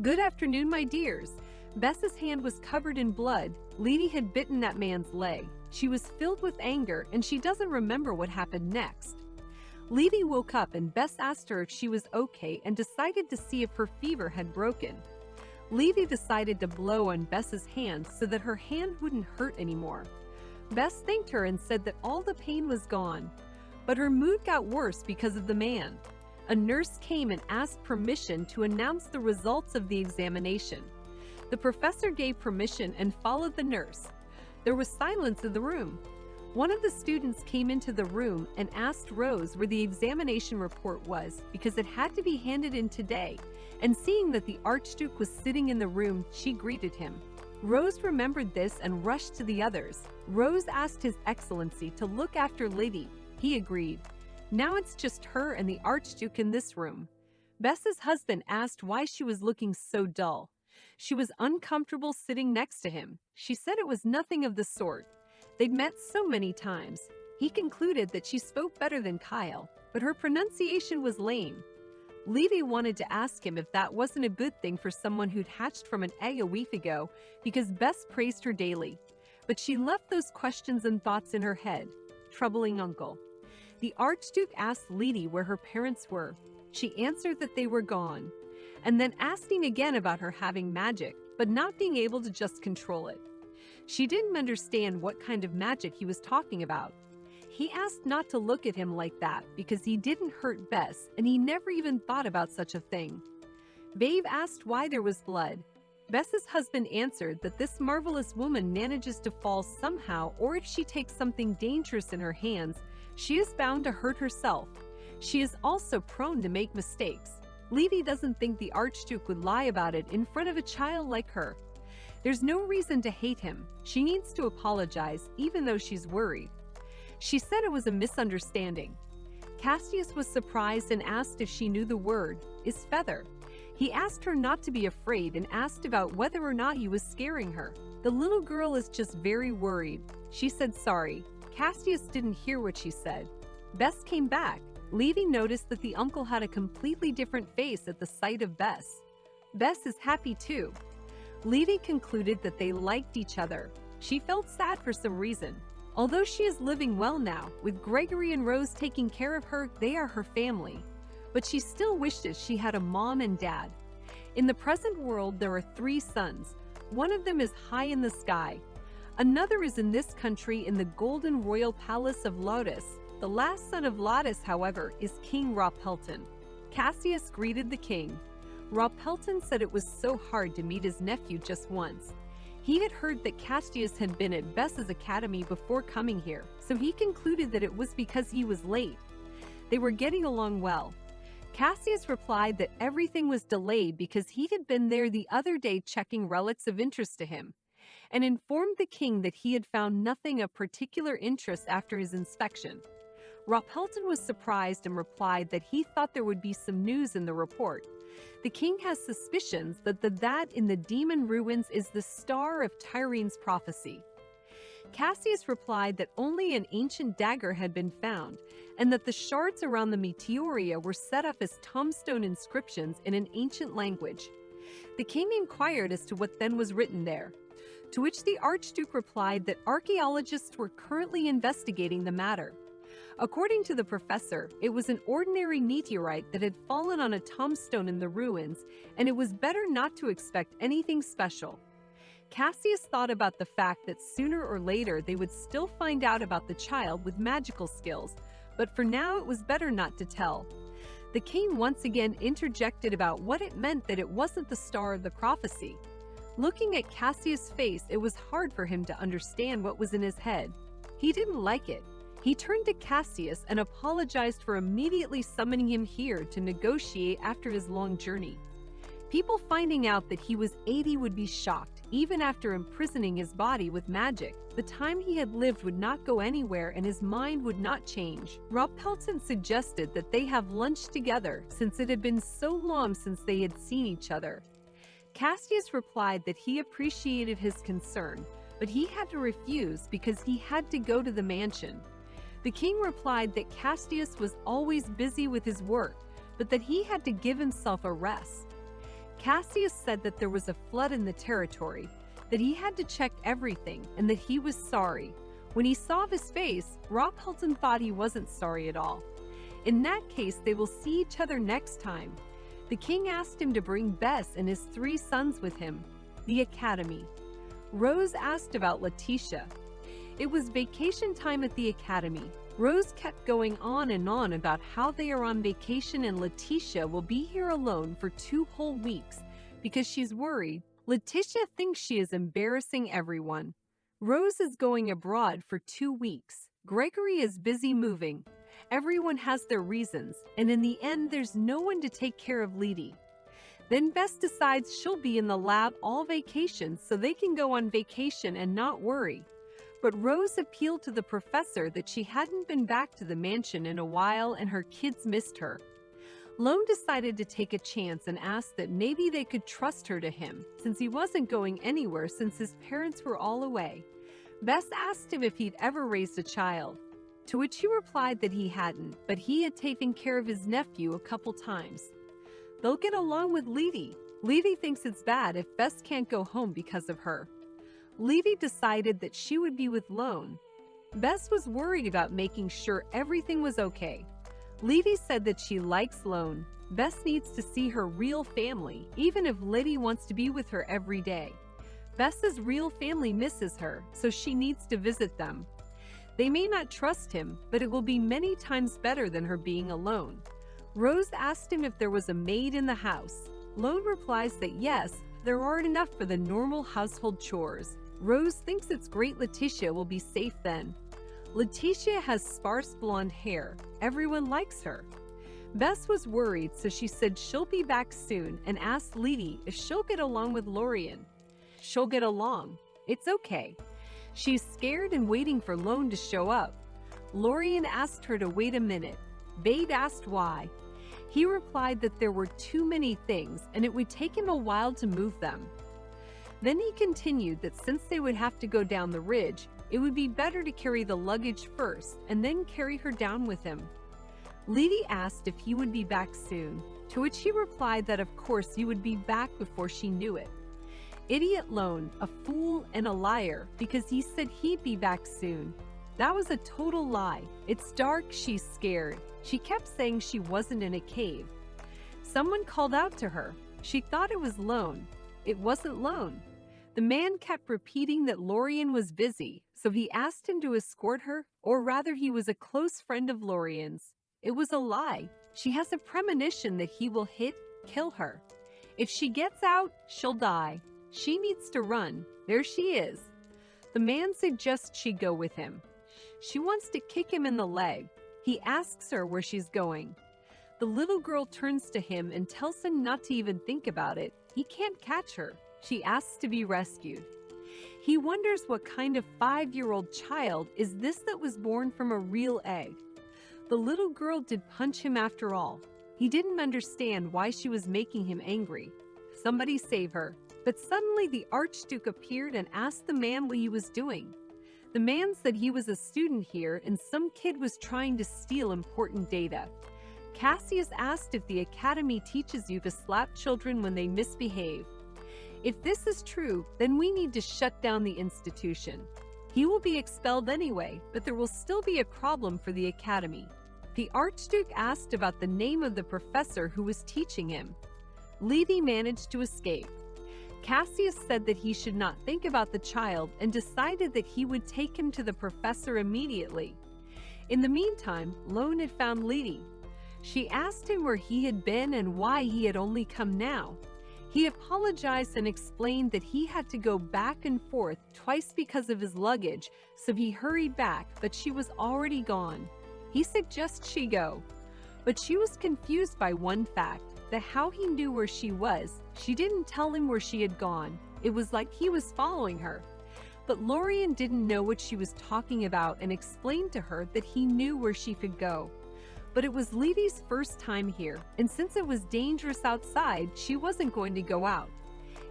Good afternoon, my dears. Bess's hand was covered in blood. Lady had bitten that man's leg. She was filled with anger, and she doesn't remember what happened next. Lady woke up and Bess asked her if she was okay and decided to see if her fever had broken. Lady decided to blow on Bess's hand so that her hand wouldn't hurt anymore. Bess thanked her and said that all the pain was gone, but her mood got worse because of the man. A nurse came and asked permission to announce the results of the examination. The professor gave permission and followed the nurse. There was silence in the room. One of the students came into the room and asked Rose where the examination report was because it had to be handed in today, and seeing that the Archduke was sitting in the room, she greeted him. Rose remembered this and rushed to the others. Rose asked His Excellency to look after Lady. He agreed. Now it's just her and the Archduke in this room. Bess's husband asked why she was looking so dull. She was uncomfortable sitting next to him. She said it was nothing of the sort. They'd met so many times. He concluded that she spoke better than Kyle, but her pronunciation was lame. Levy wanted to ask him if that wasn't a good thing for someone who'd hatched from an egg a week ago, because Bess praised her daily. But she left those questions and thoughts in her head. Troubling uncle. The Archduke asked Lady where her parents were. She answered that they were gone, and then asking again about her having magic, but not being able to just control it. She didn't understand what kind of magic he was talking about. He asked not to look at him like that because he didn't hurt Bess, and he never even thought about such a thing. Babe asked why there was blood. Bess's husband answered that this marvelous woman manages to fall somehow, or if she takes something dangerous in her hands, she is bound to hurt herself. She is also prone to make mistakes. Levy doesn't think the Archduke would lie about it in front of a child like her. There's no reason to hate him. She needs to apologize, even though she's worried. She said it was a misunderstanding. Cassius was surprised and asked if she knew the word, is feather. He asked her not to be afraid and asked about whether or not he was scaring her. The little girl is just very worried. She said sorry. Cassius didn't hear what she said. Bess came back. Levy noticed that the uncle had a completely different face at the sight of Bess. Bess is happy too. Levy concluded that they liked each other. She felt sad for some reason. Although she is living well now, with Gregory and Rose taking care of her, they are her family. But she still wishes she had a mom and dad. In the present world, there are 3 sons. One of them is high in the sky. Another is in this country in the golden royal palace of Lotus. The last son of Lotus, however, is King Ropelton. Cassius greeted the king. Ropelton said it was so hard to meet his nephew just once. He had heard that Cassius had been at Bess's academy before coming here, so he concluded that it was because he was late. They were getting along well. Cassius replied that everything was delayed because he had been there the other day checking relics of interest to him, and informed the king that he had found nothing of particular interest after his inspection. Ropelton was surprised and replied that he thought there would be some news in the report. The king has suspicions that that in the demon ruins is the star of Tyrene's prophecy. Cassius replied that only an ancient dagger had been found, and that the shards around the Meteoria were set up as tombstone inscriptions in an ancient language. The king inquired as to what then was written there, to which the Archduke replied that archaeologists were currently investigating the matter. According to the professor, it was an ordinary meteorite that had fallen on a tombstone in the ruins, and it was better not to expect anything special. Cassius thought about the fact that sooner or later they would still find out about the child with magical skills, but for now it was better not to tell. The king once again interjected about what it meant that it wasn't the star of the prophecy. Looking at Cassius' face, it was hard for him to understand what was in his head. He didn't like it. He turned to Cassius and apologized for immediately summoning him here to negotiate after his long journey. People finding out that he was 80 would be shocked, even after imprisoning his body with magic. The time he had lived would not go anywhere and his mind would not change. Ropelton suggested that they have lunch together since it had been so long since they had seen each other. Cassius replied that he appreciated his concern, but he had to refuse because he had to go to the mansion. The king replied that Cassius was always busy with his work, but that he had to give himself a rest. Cassius said that there was a flood in the territory, that he had to check everything, and that he was sorry. When he saw his face, Rob Hilton thought he wasn't sorry at all. In that case, they will see each other next time. The king asked him to bring Bess and his 3 sons with him. The academy. Rose asked about Letitia. It was vacation time at the academy. Rose kept going on and on about how they are on vacation and Letitia will be here alone for 2 whole weeks because she's worried. Letitia thinks she is embarrassing everyone. Rose is going abroad for 2 weeks. Gregory is busy moving. Everyone has their reasons, and in the end, there's no one to take care of Lady. Then Bess decides she'll be in the lab all vacation so they can go on vacation and not worry. But Rose appealed to the professor that she hadn't been back to the mansion in a while and her kids missed her. Lone decided to take a chance and asked that maybe they could trust her to him, since he wasn't going anywhere since his parents were all away. Bess asked him if he'd ever raised a child, to which he replied that he hadn't, but he had taken care of his nephew a couple times. They'll get along with Lady. Lady thinks it's bad if Bess can't go home because of her. Lady decided that she would be with Lone. Bess was worried about making sure everything was okay. Lady said that she likes Lone. Bess needs to see her real family, even if Lady wants to be with her every day. Bess's real family misses her, so she needs to visit them. They may not trust him, but it will be many times better than her being alone. Rose asked him if there was a maid in the house. Lone replies that yes, there aren't enough for the normal household chores. Rose thinks it's great Letitia will be safe then. Letitia has sparse blonde hair. Everyone likes her. Bess was worried, so she said she'll be back soon and asked Lady if she'll get along with Lorian. She'll get along. It's okay. She's scared and waiting for Lone to show up. Lorian asked her to wait a minute. Babe asked why. He replied that there were too many things and it would take him a while to move them. Then he continued that since they would have to go down the ridge, it would be better to carry the luggage first and then carry her down with him. Lady asked if he would be back soon, to which he replied that of course he would be back before she knew it. Idiot Lone, a fool and a liar, because he said he'd be back soon. That was a total lie. It's dark, she's scared. She kept saying she wasn't in a cave. Someone called out to her. She thought it was Lone. It wasn't Lone. The man kept repeating that Lorian was busy, so he asked him to escort her, or rather he was a close friend of Lorian's. It was a lie. She has a premonition that he will kill her. If she gets out, she'll die. She needs to run. There she is. The man suggests she go with him. She wants to kick him in the leg. He asks her where she's going. The little girl turns to him and tells him not to even think about it. He can't catch her. She asks to be rescued. He wonders what kind of 5-year-old child is this that was born from a real egg. The little girl did punch him after all. He didn't understand why she was making him angry. Somebody save her. But suddenly the Archduke appeared and asked the man what he was doing. The man said he was a student here and some kid was trying to steal important data. Cassius asked if the academy teaches you to slap children when they misbehave. If this is true, then we need to shut down the institution. He will be expelled anyway, but there will still be a problem for the academy. The Archduke asked about the name of the professor who was teaching him. Levy managed to escape. Cassius said that he should not think about the child and decided that he would take him to the professor immediately. In the meantime, Lone had found Lady. She asked him where he had been and why he had only come now. He apologized and explained that he had to go back and forth twice because of his luggage, so he hurried back, but she was already gone. He suggests she go, but she was confused by one fact, that how he knew where she was. She didn't tell him where she had gone. It was like he was following her. But Lorian didn't know what she was talking about and explained to her that he knew where she could go. But it was Levy's first time here, and since it was dangerous outside, she wasn't going to go out.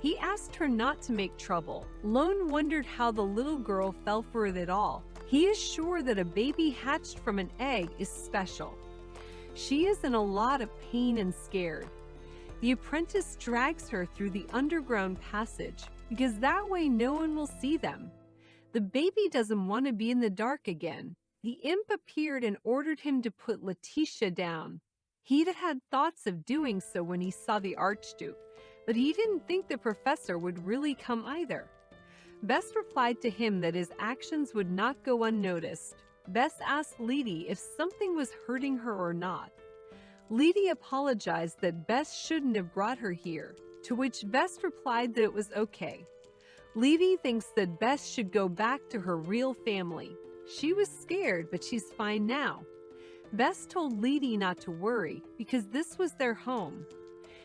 He asked her not to make trouble. Lone wondered how the little girl fell for it at all. He is sure that a baby hatched from an egg is special. She is in a lot of pain and scared. The apprentice drags her through the underground passage because that way no one will see them. The baby doesn't want to be in the dark again. The imp appeared and ordered him to put Letitia down. He'd had thoughts of doing so when he saw the Archduke, but he didn't think the professor would really come either. Bess replied to him that his actions would not go unnoticed. Bess asked Leedy if something was hurting her or not. Leedy apologized that Bess shouldn't have brought her here, to which Bess replied that it was okay. Leedy thinks that Bess should go back to her real family. She was scared, but she's fine now. Bess told Leedy not to worry because this was their home.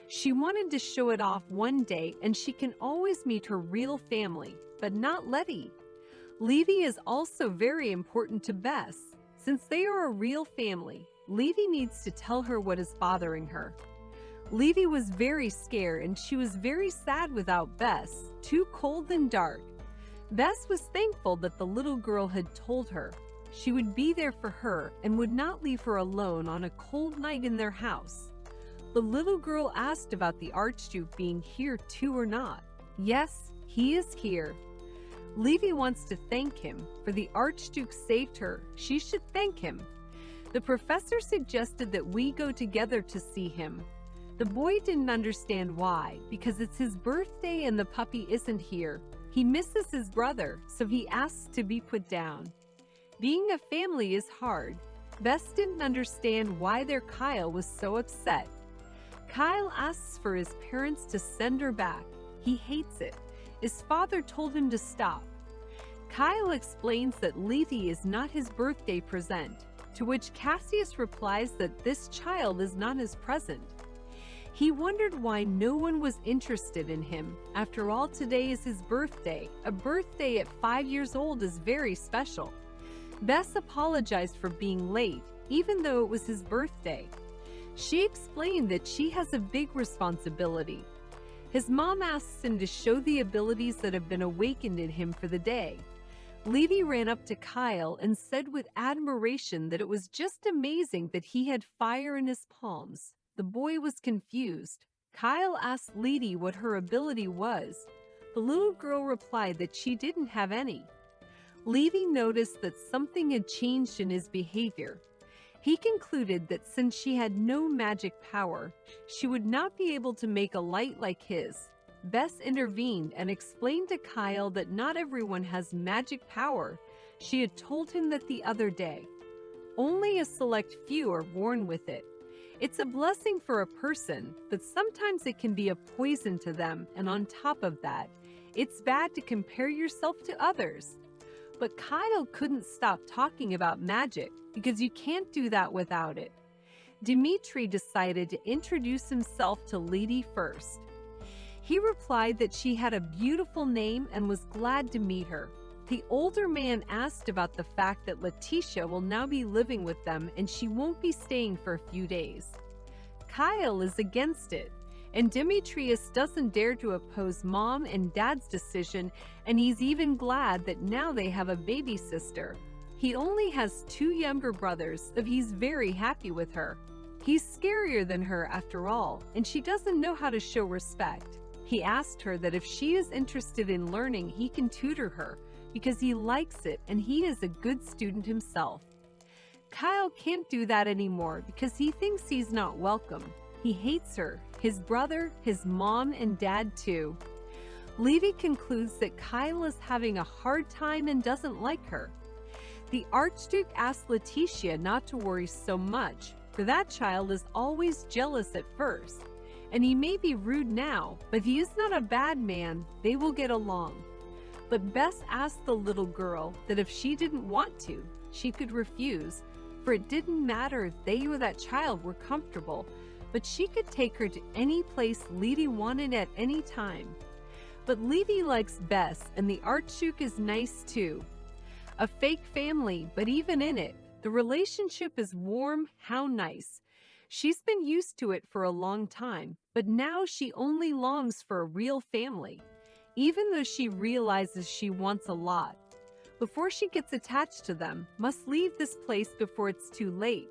She wanted to show it off one day and she can always meet her real family, but not Letty. Leedy is also very important to Bess. Since they are a real family, Leedy needs to tell her what is bothering her. Leedy was very scared and she was very sad without Bess, too cold and dark. Bess was thankful that the little girl had told her she would be there for her and would not leave her alone on a cold night in their house. The little girl asked about the Archduke being here too or not. Yes, he is here. Leedy wants to thank him. For the Archduke saved her, she should thank him. The professor suggested that we go together to see him. The boy didn't understand why, because it's his birthday and the puppy isn't here. He misses his brother, so he asks to be put down. Being a family is hard. Bess didn't understand why their Kyle was so upset. Kyle asks for his parents to send her back. He hates it. His father told him to stop. Kyle explains that Letty is not his birthday present, to which Cassius replies that this child is not his present. He wondered why no one was interested in him. After all, today is his birthday. A birthday at 5 years old is very special. Bess apologized for being late, even though it was his birthday. She explained that she has a big responsibility. His mom asks him to show the abilities that have been awakened in him for the day. Leedy ran up to Kyle and said with admiration that it was just amazing that he had fire in his palms. The boy was confused. Kyle asked Leedy what her ability was. The little girl replied that she didn't have any. Leedy noticed that something had changed in his behavior. He concluded that since she had no magic power, she would not be able to make a light like his. Bess intervened and explained to Kyle that not everyone has magic power. She had told him that the other day. Only a select few are born with it. It's a blessing for a person, but sometimes it can be a poison to them, and on top of that, it's bad to compare yourself to others. But Kyle couldn't stop talking about magic, because you can't do that without it. Dimitri decided to introduce himself to Leedy first. He replied that she had a beautiful name and was glad to meet her. The older man asked about the fact that Letitia will now be living with them and she won't be staying for a few days. Kyle is against it, and Demetrius doesn't dare to oppose mom and dad's decision, and he's even glad that now they have a baby sister. He only has 2 younger brothers, so he's very happy with her. He's scarier than her after all, and she doesn't know how to show respect. He asked her that if she is interested in learning, he can tutor her, because he likes it and he is a good student himself. Kyle can't do that anymore because he thinks he's not welcome. He hates her, his brother, his mom, and dad too. Leedy concludes that Kyle is having a hard time and doesn't like her. The Archduke asked Letitia not to worry so much, for that child is always jealous at first. And he may be rude now, but he is not a bad man. They will get along. But Bess asked the little girl that if she didn't want to, she could refuse, for it didn't matter if they or that child were comfortable, but she could take her to any place Leedy wanted at any time. But Leedy likes Bess, and the Archduke is nice too. A fake family, but even in it, the relationship is warm. How nice. She's been used to it for a long time, but now she only longs for a real family, even though she realizes she wants a lot. Before she gets attached to them, must leave this place before it's too late.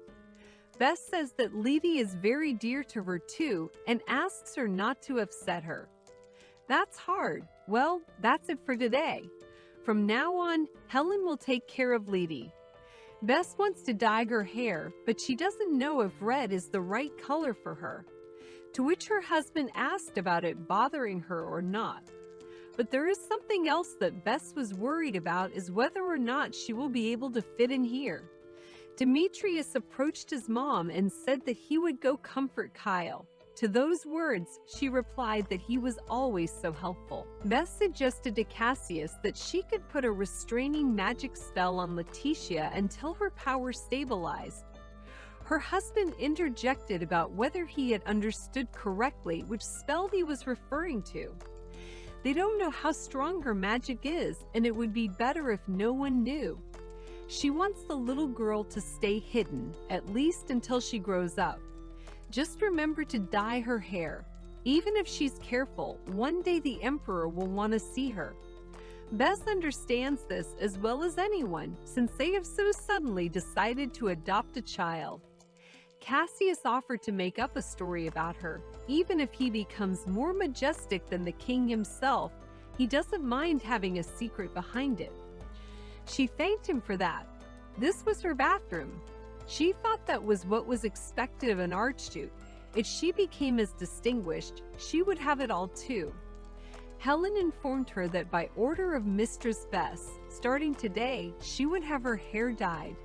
Bess says that Levy is very dear to her too and asks her not to upset her. That's hard. Well, that's it for today. From now on, Helen will take care of Levy. Bess wants to dye her hair, but she doesn't know if red is the right color for her. To which her husband asked about it bothering her or not. But there is something else that Bess was worried about, is whether or not she will be able to fit in here. Demetrius approached his mom and said that he would go comfort Kyle. To those words, she replied that he was always so helpful. Bess suggested to Cassius that she could put a restraining magic spell on Letitia until her power stabilized. Her husband interjected about whether he had understood correctly which spell he was referring to. They don't know how strong her magic is, and it would be better if no one knew. She wants the little girl to stay hidden, at least until she grows up. Just remember to dye her hair. Even if she's careful, one day the Emperor will want to see her. Bess understands this as well as anyone, since they have so suddenly decided to adopt a child. Cassius offered to make up a story about her. Even if he becomes more majestic than the king himself, he doesn't mind having a secret behind it. She thanked him for that. This was her bathroom. She thought that was what was expected of an archduke. If she became as distinguished, she would have it all too. Helen informed her that by order of Mistress Bess, starting today, she would have her hair dyed.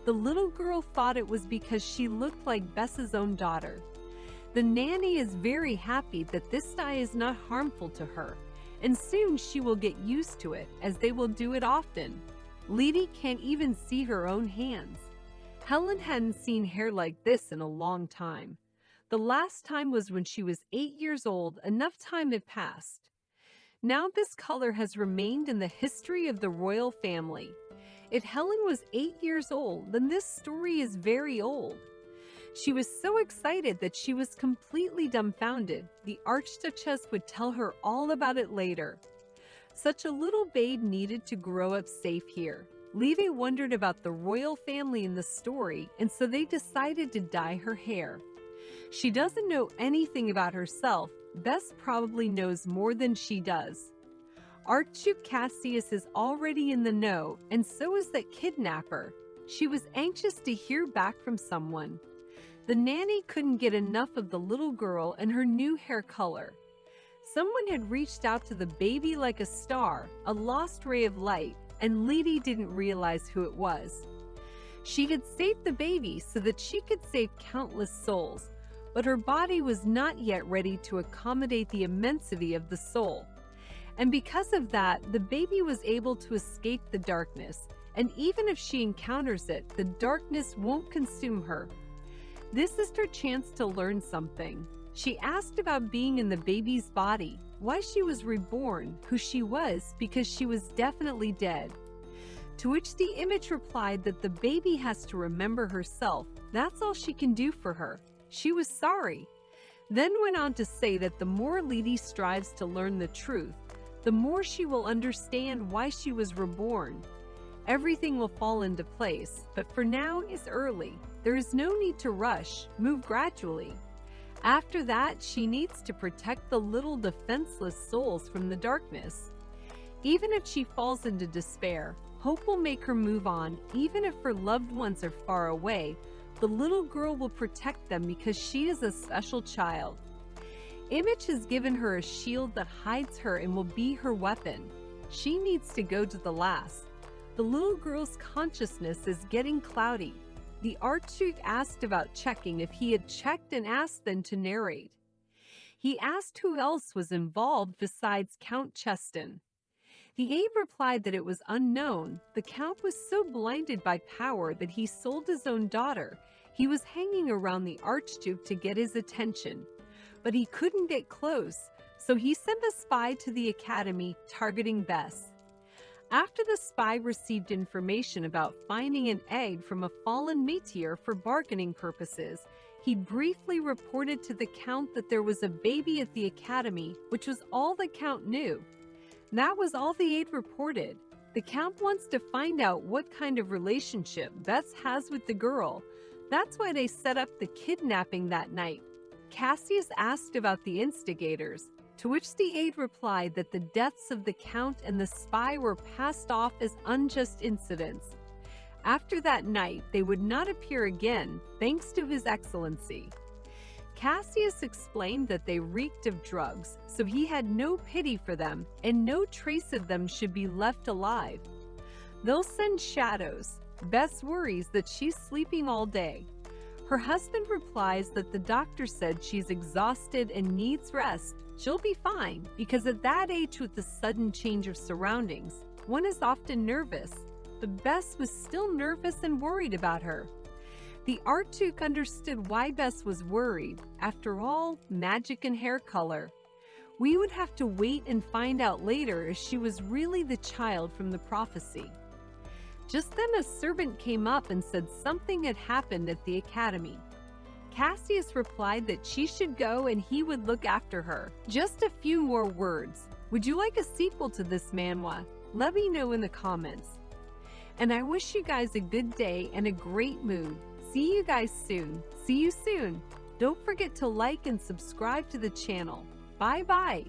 The little girl thought it was because she looked like Bess's own daughter. The nanny is very happy that this dye is not harmful to her, and soon she will get used to it, as they will do it often. Lady can't even see her own hands. Helen hadn't seen hair like this in a long time. The last time was when she was 8 years old. Enough time had passed. Now this color has remained in the history of the royal family. If Helen was 8 years old, then this story is very old. She was so excited that she was completely dumbfounded. The Archduchess would tell her all about it later. Such a little babe needed to grow up safe here. Levy wondered about the royal family in the story, and so they decided to dye her hair. She doesn't know anything about herself. Bess probably knows more than she does. Archduke Cassius is already in the know, and so is that kidnapper. She was anxious to hear back from someone. The nanny couldn't get enough of the little girl and her new hair color. Someone had reached out to the baby like a star, a lost ray of light, and Lady didn't realize who it was. She had saved the baby so that she could save countless souls, but her body was not yet ready to accommodate the immensity of the soul. And because of that, the baby was able to escape the darkness, and even if she encounters it, the darkness won't consume her. This is her chance to learn something. She asked about being in the baby's body, why she was reborn, who she was, because she was definitely dead. To which the image replied that the baby has to remember herself. That's all she can do for her. She was sorry. Then went on to say that the more Lady strives to learn the truth, the more she will understand why she was reborn. Everything will fall into place, but for now it's early. There is no need to rush, move gradually. After that, she needs to protect the little defenseless souls from the darkness. Even if she falls into despair, hope will make her move on. Even if her loved ones are far away, the little girl will protect them because she is a special child. Image has given her a shield that hides her and will be her weapon. She needs to go to the last. The little girl's consciousness is getting cloudy. The Archduke asked about checking if he had checked and asked them to narrate. He asked who else was involved besides Count Cheston. The aide replied that it was unknown. The Count was so blinded by power that he sold his own daughter. He was hanging around the Archduke to get his attention, but he couldn't get close, so he sent a spy to the academy targeting Bess. After the spy received information about finding an egg from a fallen meteor for bargaining purposes, he briefly reported to the Count that there was a baby at the academy, which was all the Count knew. That was all the aide reported. The Count wants to find out what kind of relationship Bess has with the girl. That's why they set up the kidnapping that night. Cassius asked about the instigators, to which the aide replied that the deaths of the Count and the spy were passed off as unjust incidents. After that night, they would not appear again, thanks to His Excellency. Cassius explained that they reeked of drugs, so he had no pity for them, and no trace of them should be left alive. They'll send shadows. Bess worries that she's sleeping all day. Her husband replies that the doctor said she's exhausted and needs rest. She'll be fine, because at that age with the sudden change of surroundings, one is often nervous. But Bess was still nervous and worried about her. The Archduke understood why Bess was worried. After all, magic and hair color. We would have to wait and find out later if she was really the child from the prophecy. Just then a servant came up and said something had happened at the academy. Cassius replied that she should go and he would look after her. Just a few more words. Would you like a sequel to this manhwa? Let me know in the comments. And I wish you guys a good day and a great mood. See you guys soon. See you soon. Don't forget to like and subscribe to the channel. Bye bye.